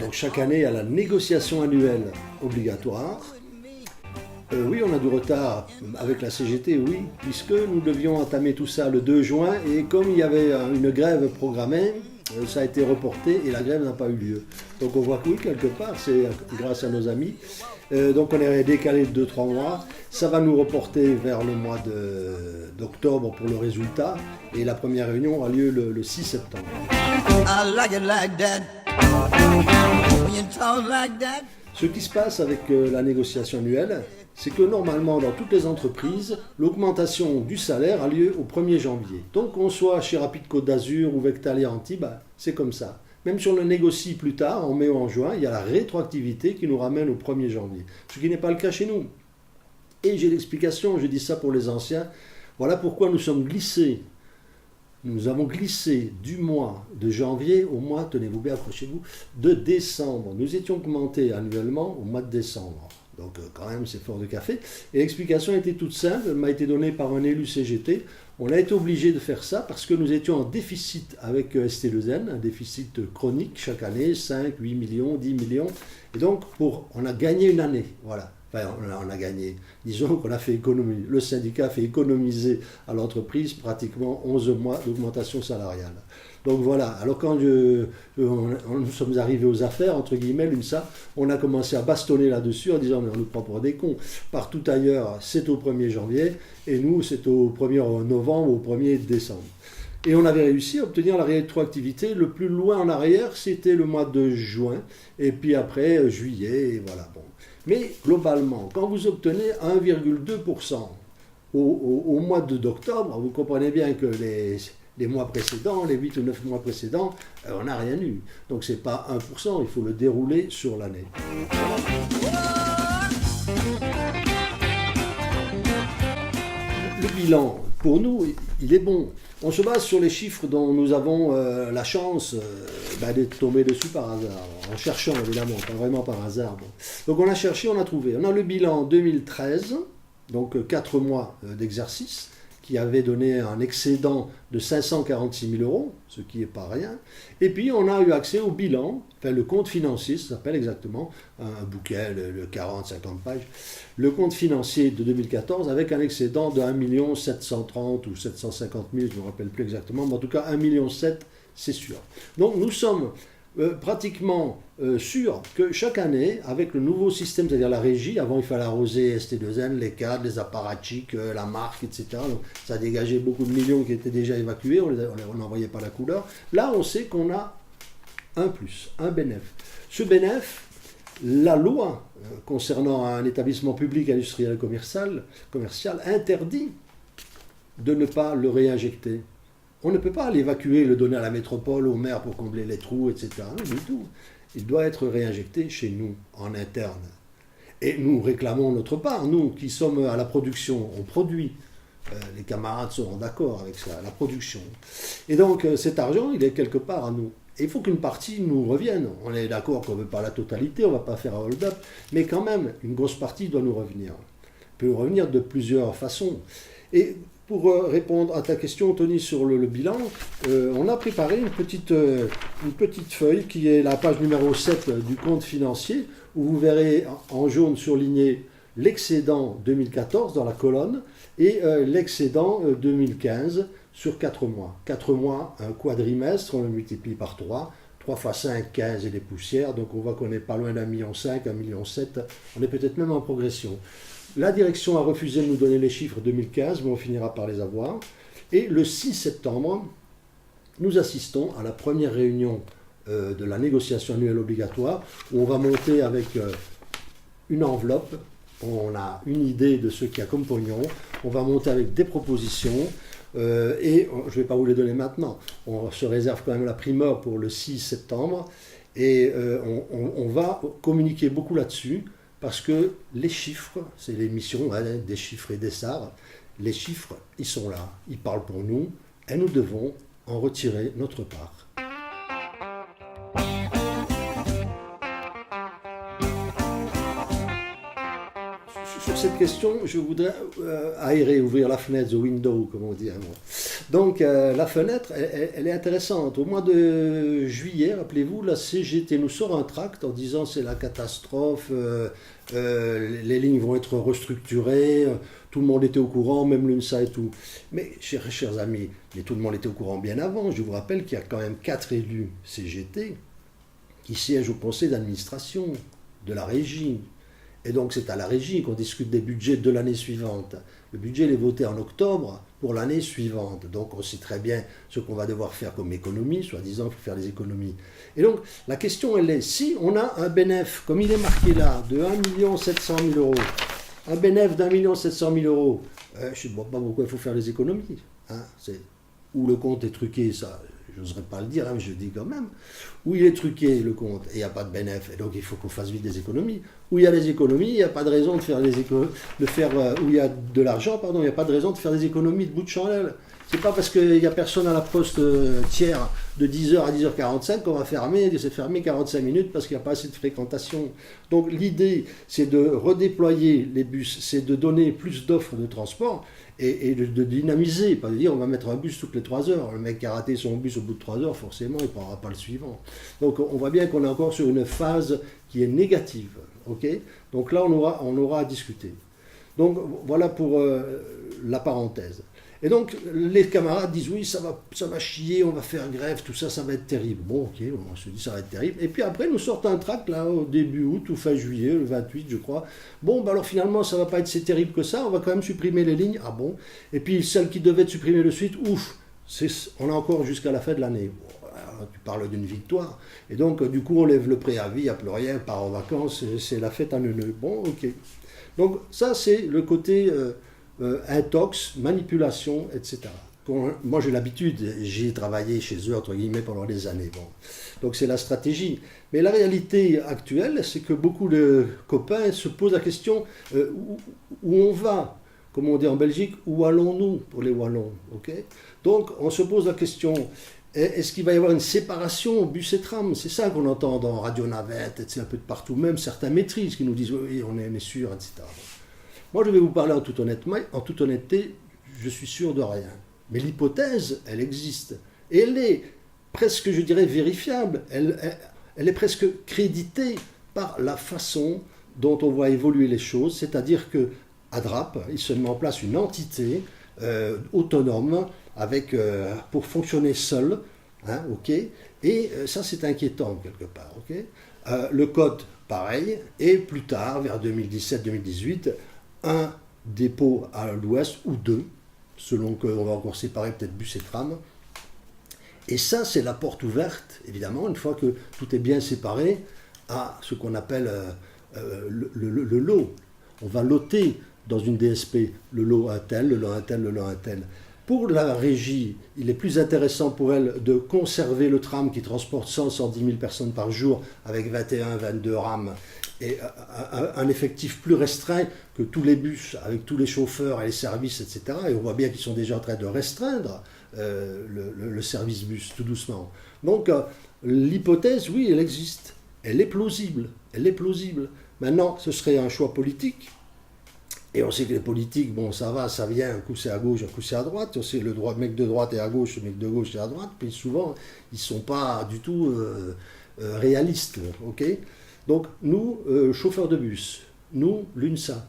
Donc chaque année, il y a la négociation annuelle obligatoire. Oui, on a du retard avec la CGT, oui, puisque nous devions entamer tout ça le 2 juin et comme il y avait une grève programmée, ça a été reporté et la grève n'a pas eu lieu. Donc on voit que oui, quelque part, c'est grâce à nos amis. Donc on est décalé de 2-3 mois. Ça va nous reporter vers le mois d'octobre pour le résultat. Et la première réunion aura lieu le 6 septembre. Ce qui se passe avec la négociation annuelle, c'est que normalement dans toutes les entreprises, l'augmentation du salaire a lieu au 1er janvier. Donc qu'on soit chez Rapide Côte d'Azur ou Vectalia Anti, c'est comme ça. Même si on le négocie plus tard, en mai ou en juin, il y a la rétroactivité qui nous ramène au 1er janvier. Ce qui n'est pas le cas chez nous. Et j'ai l'explication, je dis ça pour les anciens. Voilà pourquoi nous sommes glissés. Nous avons glissé du mois de janvier au mois, tenez-vous bien, accrochez-vous, de décembre. Nous étions augmentés annuellement au mois de décembre. Donc quand même, c'est fort de café. Et l'explication était toute simple, elle m'a été donnée par un élu CGT. On a été obligé de faire ça parce que nous étions en déficit avec ST2N, un déficit chronique chaque année, 5, 8 millions, 10 millions. Et donc, on a gagné une année, voilà. Enfin, on a gagné. Disons qu'on a fait économiser. Le syndicat a fait économiser à l'entreprise pratiquement 11 mois d'augmentation salariale. Donc voilà, alors quand nous sommes arrivés aux affaires, entre guillemets, l'UNSA, on a commencé à bastonner là-dessus en disant mais on nous prend pour des cons. Partout ailleurs, c'est au 1er janvier et nous, c'est au 1er novembre, au 1er décembre. Et on avait réussi à obtenir la rétroactivité. Le plus loin en arrière, c'était le mois de juin et puis après juillet, et voilà. Bon. Mais globalement, quand vous obtenez 1,2% au mois d'octobre, vous comprenez bien que les mois précédents, les 8 ou 9 mois précédents, on n'a rien eu. Donc ce n'est pas 1%, il faut le dérouler sur l'année. Le bilan, pour nous, il est bon. On se base sur les chiffres dont nous avons la chance d'être tombés dessus par hasard, en cherchant évidemment, pas vraiment par hasard. Bon. Donc on a cherché, on a trouvé. On a le bilan 2013, donc 4 mois d'exercice, qui avait donné un excédent de 546 000 euros, ce qui n'est pas rien. Et puis on a eu accès au bilan, enfin le compte financier, ça s'appelle exactement, un bouquet de 40-50 pages, le compte financier de 2014 avec un excédent de 1 730 000 ou 750 000, je ne me rappelle plus exactement, mais en tout cas 1,7 million, c'est sûr. Donc nous sommes pratiquement sûr que chaque année, avec le nouveau système, c'est-à-dire la régie, avant il fallait arroser ST2N, les cadres, les apparatchiks, la marque, etc. Donc ça a dégagé beaucoup de millions qui étaient déjà évacués, on n'envoyait pas la couleur. Là, on sait qu'on a un plus, un bénéfice. Ce bénéfice, la loi concernant un établissement public industriel commercial interdit de ne pas le réinjecter. On ne peut pas l'évacuer, le donner à la métropole, au maire pour combler les trous, etc. Non, du tout. Il doit être réinjecté chez nous, en interne. Et nous réclamons notre part, nous qui sommes à la production, on produit. Les camarades seront d'accord avec ça, la production. Et donc cet argent, il est quelque part à nous. Et il faut qu'une partie nous revienne. On est d'accord qu'on ne veut pas la totalité, on ne va pas faire un hold-up, mais quand même, une grosse partie doit nous revenir. Elle peut nous revenir de plusieurs façons. Et pour répondre à ta question, Tony, sur le bilan, on a préparé une petite feuille qui est la page numéro 7 du compte financier, où vous verrez en jaune surligné l'excédent 2014 dans la colonne et l'excédent 2015 sur 4 mois. 4 mois, un quadrimestre, on le multiplie par 3. 3 fois 5, 15 et des poussières, donc on voit qu'on n'est pas loin d'1,5 million, 1,7 million, on est peut-être même en progression. La direction a refusé de nous donner les chiffres 2015, mais on finira par les avoir. Et le 6 septembre, nous assistons à la première réunion de la négociation annuelle obligatoire, où on va monter avec une enveloppe, on a une idée de ce qu'il y a comme pognon, on va monter avec des propositions, et je ne vais pas vous les donner maintenant, on se réserve quand même la primeur pour le 6 septembre, et on va communiquer beaucoup là-dessus, parce que les chiffres, c'est l'émission des chiffres et des SAR, les chiffres, ils sont là, ils parlent pour nous, et nous devons en retirer notre part. Sur cette question, je voudrais aérer, ouvrir la fenêtre, the window, comme on dit. Donc la fenêtre, elle est intéressante. Au mois de juillet, rappelez-vous, la CGT nous sort un tract en disant c'est la catastrophe, les lignes vont être restructurées, tout le monde était au courant, même l'UNSA et tout. Mais chers amis, mais tout le monde était au courant bien avant. Je vous rappelle qu'il y a quand même 4 élus CGT qui siègent au conseil d'administration de la régie. Et donc c'est à la régie qu'on discute des budgets de l'année suivante. Le budget il est voté en octobre pour l'année suivante. Donc on sait très bien ce qu'on va devoir faire comme économie, soi-disant qu'il faut faire des économies. Et donc la question elle est, si on a un bénéfice, comme il est marqué là, de 1 700 000 euros, un bénéfice d'1 700 000 euros, je ne vois pas pourquoi il faut faire des économies. Hein, où le compte est truqué, ça, je n'oserais pas le dire, hein, mais je le dis quand même. Où il est truqué le compte et il n'y a pas de bénéfice, et donc il faut qu'on fasse vite des économies. Où il y a des économies, il n'y a pas de raison de faire où il y a de l'argent, pardon, il n'y a pas de raison de faire des économies de bout de chandelle. C'est pas parce qu'il n'y a personne à la poste tiers de 10h à 10h45 qu'on va c'est fermé 45 minutes parce qu'il n'y a pas assez de fréquentation. Donc l'idée, c'est de redéployer les bus, c'est de donner plus d'offres de transport et de dynamiser, pas de dire on va mettre un bus toutes les 3 heures. Le mec qui a raté son bus au bout de 3 heures, forcément, il ne prendra pas le suivant. Donc on voit bien qu'on est encore sur une phase qui est négative. Okay, donc là, on aura à discuter. Donc voilà pour la parenthèse. Et donc, les camarades disent, oui, ça va chier, on va faire grève, tout ça, ça va être terrible. Bon, ok, on se dit, ça va être terrible. Et puis après, nous sortent un tract, là, au début août ou fin juillet, le 28, je crois. Bon, bah alors finalement, ça va pas être si terrible que ça, on va quand même supprimer les lignes. Ah bon? Et puis, celles qui devaient être supprimées de suite, ouf, on a encore jusqu'à la fin de l'année. Bon, alors, tu parles d'une victoire. Et donc, du coup, on lève le préavis, il n'y a plus rien, on part en vacances, c'est la fête à neuneu. Bon, ok. Donc, ça, c'est le côté... intox, manipulation, etc. Moi j'ai l'habitude, j'ai travaillé chez eux entre guillemets pendant des années. Bon. Donc c'est la stratégie. Mais la réalité actuelle, c'est que beaucoup de copains se posent la question où on va, comme on dit en Belgique, où allons-nous pour les Wallons, okay. Donc on se pose la question, est-ce qu'il va y avoir une séparation bus et tram? C'est ça qu'on entend dans Radio Navette, etc., un peu de partout, même certains maîtrises qui nous disent oui, on est sûr, etc. Moi, je vais vous parler en toute honnêteté, je suis sûr de rien. Mais l'hypothèse, elle existe. Et elle est presque, je dirais, vérifiable. Elle est presque créditée par la façon dont on voit évoluer les choses. C'est-à-dire qu'à Drappe, il se met en place une entité autonome pour fonctionner seule. Hein, okay. Et ça, c'est inquiétant quelque part. Okay. Le code, pareil. Et plus tard, vers 2017-2018, un dépôt à l'ouest ou 2, selon qu'on va encore séparer peut-être bus et tram. Et ça, c'est la porte ouverte, évidemment, une fois que tout est bien séparé, à ce qu'on appelle le lot. On va loter dans une DSP le lot un tel, le lot un tel, le lot un tel. Pour la régie, il est plus intéressant pour elle de conserver le tram qui transporte 110 000 personnes par jour avec 21-22 rames et un effectif plus restreint que tous les bus avec tous les chauffeurs et les services, etc. Et on voit bien qu'ils sont déjà en train de restreindre le service bus tout doucement. Donc l'hypothèse, oui, elle existe. Elle est plausible. Elle est plausible. Maintenant, ce serait un choix politique. Et on sait que les politiques, bon, ça va, ça vient, un coup c'est à gauche, un coup c'est à droite. On sait le mec de droite est à gauche, le mec de gauche est à droite. Puis souvent, ils ne sont pas du tout réalistes. Okay. Donc, nous, chauffeurs de bus, nous, l'UNSA,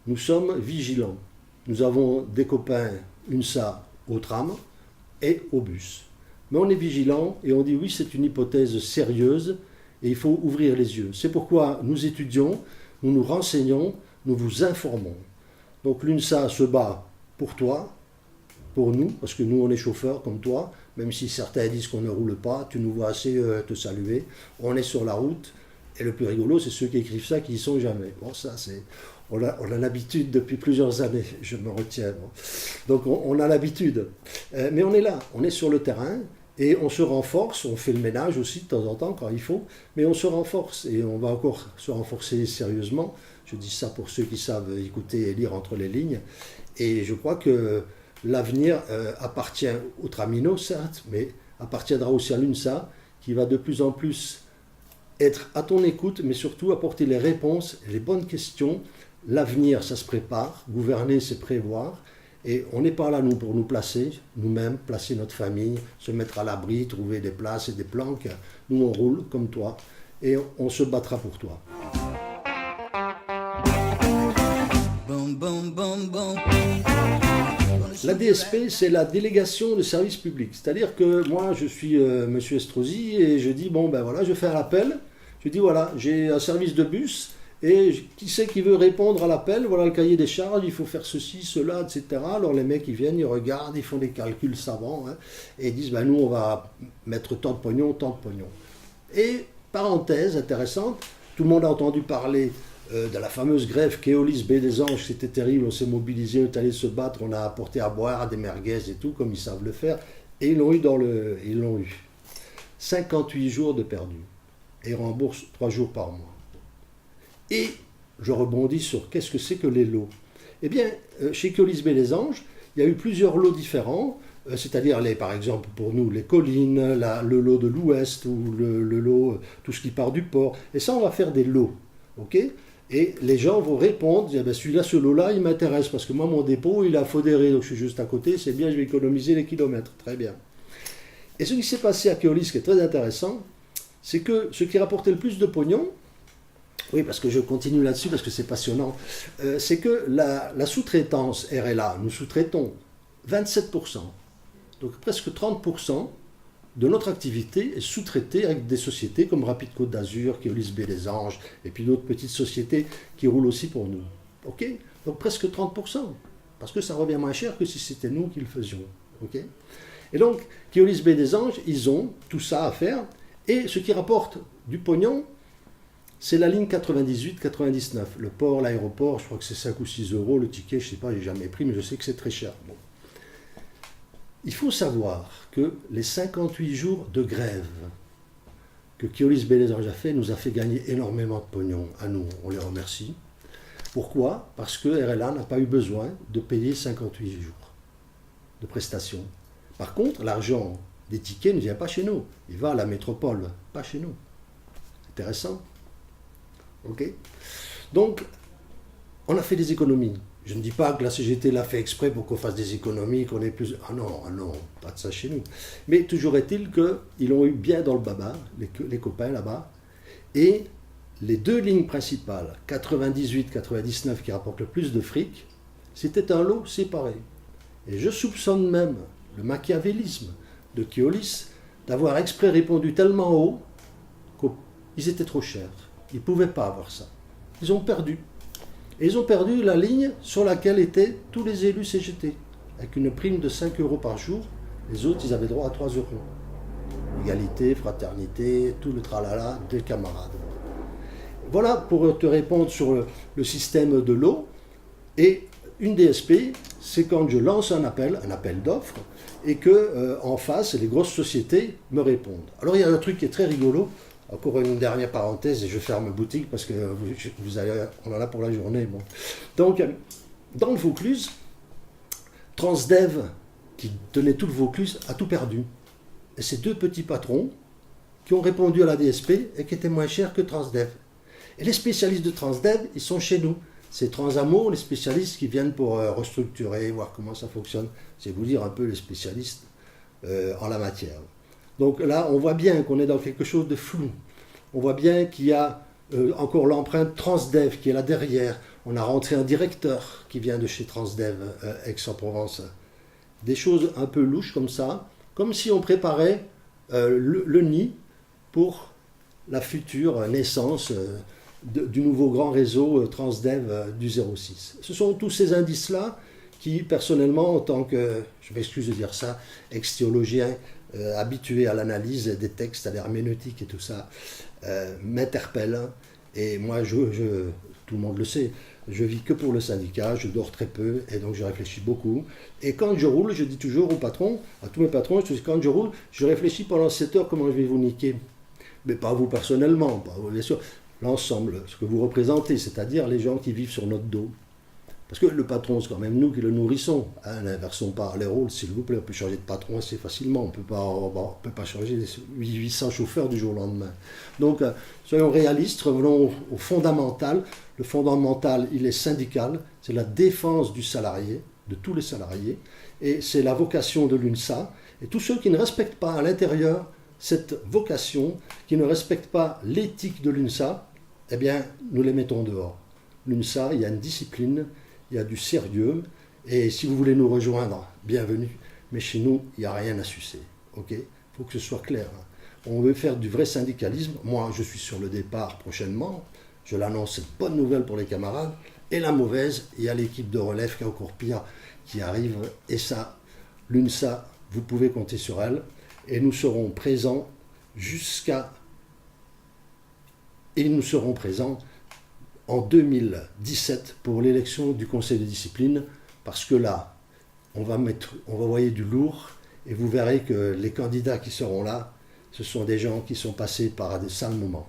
nous sommes vigilants. Nous avons des copains UNSA au tram et au bus. Mais on est vigilants et on dit oui, c'est une hypothèse sérieuse et il faut ouvrir les yeux. C'est pourquoi nous étudions, nous nous renseignons, nous vous informons. Donc l'UNSA se bat pour toi, pour nous, parce que nous on est chauffeurs comme toi, même si certains disent qu'on ne roule pas, tu nous vois assez te saluer, on est sur la route, et le plus rigolo c'est ceux qui écrivent ça qui y sont jamais. Bon ça c'est... On a l'habitude depuis plusieurs années, je me retiens. Bon. Donc on a l'habitude. Mais on est là, on est sur le terrain, et on se renforce, on fait le ménage aussi de temps en temps quand il faut, mais on se renforce, et on va encore se renforcer sérieusement. Je dis ça pour ceux qui savent écouter et lire entre les lignes. Et je crois que l'avenir appartient aux Tramino, certes, mais appartiendra aussi à l'UNSA, qui va de plus en plus être à ton écoute, mais surtout apporter les réponses, les bonnes questions. L'avenir, ça se prépare. Gouverner, c'est prévoir. Et on n'est pas là, nous, pour nous placer, nous-mêmes, placer notre famille, se mettre à l'abri, trouver des places et des planques. Nous, on roule comme toi et on se battra pour toi. La DSP, c'est la délégation de service public. C'est-à-dire que moi, je suis monsieur Estrosi et je dis, bon, ben voilà, je fais un appel. Je dis, voilà, j'ai un service de bus et qui c'est qui veut répondre à l'appel? Voilà le cahier des charges, il faut faire ceci, cela, etc. Alors les mecs, ils viennent, ils regardent, ils font des calculs savants et ils disent, ben nous, on va mettre tant de pognon, tant de pognon. Et, parenthèse intéressante, tout le monde a entendu parler de la fameuse grève Keolis Baie des Anges, c'était terrible, on s'est mobilisé, on est allé se battre, on a apporté à boire à des merguez et tout, comme ils savent le faire, et ils l'ont eu. 58 jours de perdu, et ils remboursent 3 jours par mois. Et je rebondis sur qu'est-ce que c'est que les lots. Eh bien, chez Keolis Baie des Anges, il y a eu plusieurs lots différents, c'est-à-dire, par exemple, pour nous, les collines, le lot de l'Ouest, ou le lot, tout ce qui part du port, et ça, on va faire des lots, ok ? Et les gens vont répondre, dire, ben celui-là, ce lot-là, il m'intéresse, parce que moi, mon dépôt, il est à Faudéré, donc je suis juste à côté, c'est bien, je vais économiser les kilomètres. Très bien. Et ce qui s'est passé à Keolis, qui est très intéressant, c'est que ce qui rapportait le plus de pognon, oui, parce que je continue là-dessus, parce que c'est passionnant, c'est que la sous-traitance RLA, nous sous-traitons 27%, donc presque 30%, de notre activité est sous-traitée avec des sociétés comme Rapide Côte d'Azur, Keolis Baie des Anges, et puis d'autres petites sociétés qui roulent aussi pour nous. Ok ? Donc presque 30%, parce que ça revient moins cher que si c'était nous qui le faisions. Ok ? Et donc, Keolis Baie des Anges, ils ont tout ça à faire, et ce qui rapporte du pognon, c'est la ligne 98-99. Le port, l'aéroport, je crois que c'est 5 ou 6 euros, le ticket, je ne sais pas, je n'ai jamais pris, mais je sais que c'est très cher. Bon. Il faut savoir que les 58 jours de grève que Keolis Baie des Anges a fait nous a fait gagner énormément de pognon à nous, on les remercie. Pourquoi ? Parce que RLA n'a pas eu besoin de payer 58 jours de prestations. Par contre, l'argent des tickets ne vient pas chez nous, il va à la métropole, pas chez nous. C'est intéressant. Ok ? Donc, on a fait des économies. Je ne dis pas que la CGT l'a fait exprès pour qu'on fasse des économies, qu'on ait plus... Ah non, pas de ça chez nous. Mais toujours est-il qu'ils l'ont eu bien dans le baba, les copains là-bas. Et les 2 lignes principales, 98-99, qui rapportent le plus de fric, c'était un lot séparé. Et je soupçonne même le machiavélisme de Keolis d'avoir exprès répondu tellement haut qu'ils étaient trop chers. Ils ne pouvaient pas avoir ça. Ils ont perdu. Et ils ont perdu la ligne sur laquelle étaient tous les élus CGT, avec une prime de 5 euros par jour. Les autres, ils avaient droit à 3 euros. Égalité, fraternité, tout le tralala des camarades. Voilà pour te répondre sur le système de l'eau. Et une DSP, c'est quand je lance un appel d'offres, et que en face, les grosses sociétés me répondent. Alors il y a un truc qui est très rigolo. Encore une dernière parenthèse et je ferme boutique parce que on en a pour la journée. Bon. Donc, dans le Vaucluse, Transdev, qui tenait tout le Vaucluse, a tout perdu. Et c'est 2 petits patrons qui ont répondu à la DSP et qui étaient moins chers que Transdev. Et les spécialistes de Transdev, ils sont chez nous. C'est Transamo, les spécialistes qui viennent pour restructurer, voir comment ça fonctionne. C'est vous dire un peu les spécialistes en la matière. Donc là, on voit bien qu'on est dans quelque chose de flou. On voit bien qu'il y a encore l'empreinte Transdev qui est là derrière. On a rentré un directeur qui vient de chez Transdev, Aix-en-Provence. Des choses un peu louches comme ça, comme si on préparait le nid pour la future naissance du nouveau grand réseau Transdev du 06. Ce sont tous ces indices-là qui, personnellement, en tant que, je m'excuse de dire ça, ex-théologien, habitué à l'analyse des textes, à l'herméneutique et tout ça, m'interpelle. Et moi, tout le monde le sait, je vis que pour le syndicat, je dors très peu, et donc je réfléchis beaucoup. Et quand je roule, je dis toujours au patron, à tous mes patrons, quand je roule, je réfléchis pendant 7 heures comment je vais vous niquer. Mais pas vous personnellement, pas vous, bien sûr, l'ensemble, ce que vous représentez, c'est-à-dire les gens qui vivent sur notre dos. Parce que le patron, c'est quand même nous qui le nourrissons. N'inversons pas les rôles, s'il vous plaît. On peut changer de patron assez facilement. On peut pas changer 800 chauffeurs du jour au lendemain. Donc, soyons réalistes, revenons au fondamental. Le fondamental, il est syndical. C'est la défense du salarié. de tous les salariés. Et c'est la vocation de l'UNSA. Et tous ceux qui ne respectent pas à l'intérieur cette vocation, qui ne respectent pas l'éthique de l'UNSA, eh bien, nous les mettons dehors. L'UNSA, il y a une discipline, il y a du sérieux. Et si vous voulez nous rejoindre, bienvenue. Mais chez nous, il n'y a rien à sucer. Ok ? Il faut que ce soit clair. On veut faire du vrai syndicalisme. Moi, je suis sur le départ prochainement. Je l'annonce, cette bonne nouvelle pour les camarades. Et la mauvaise, il y a l'équipe de relève qui est encore pire, qui arrive. Et ça, l'UNSA, vous pouvez compter sur elle. Et nous serons présents Et nous serons présents en 2017 pour l'élection du conseil de discipline. Parce que là, on va envoyer du lourd. Et vous verrez que les candidats qui seront là, ce sont des gens qui sont passés par des sales moments.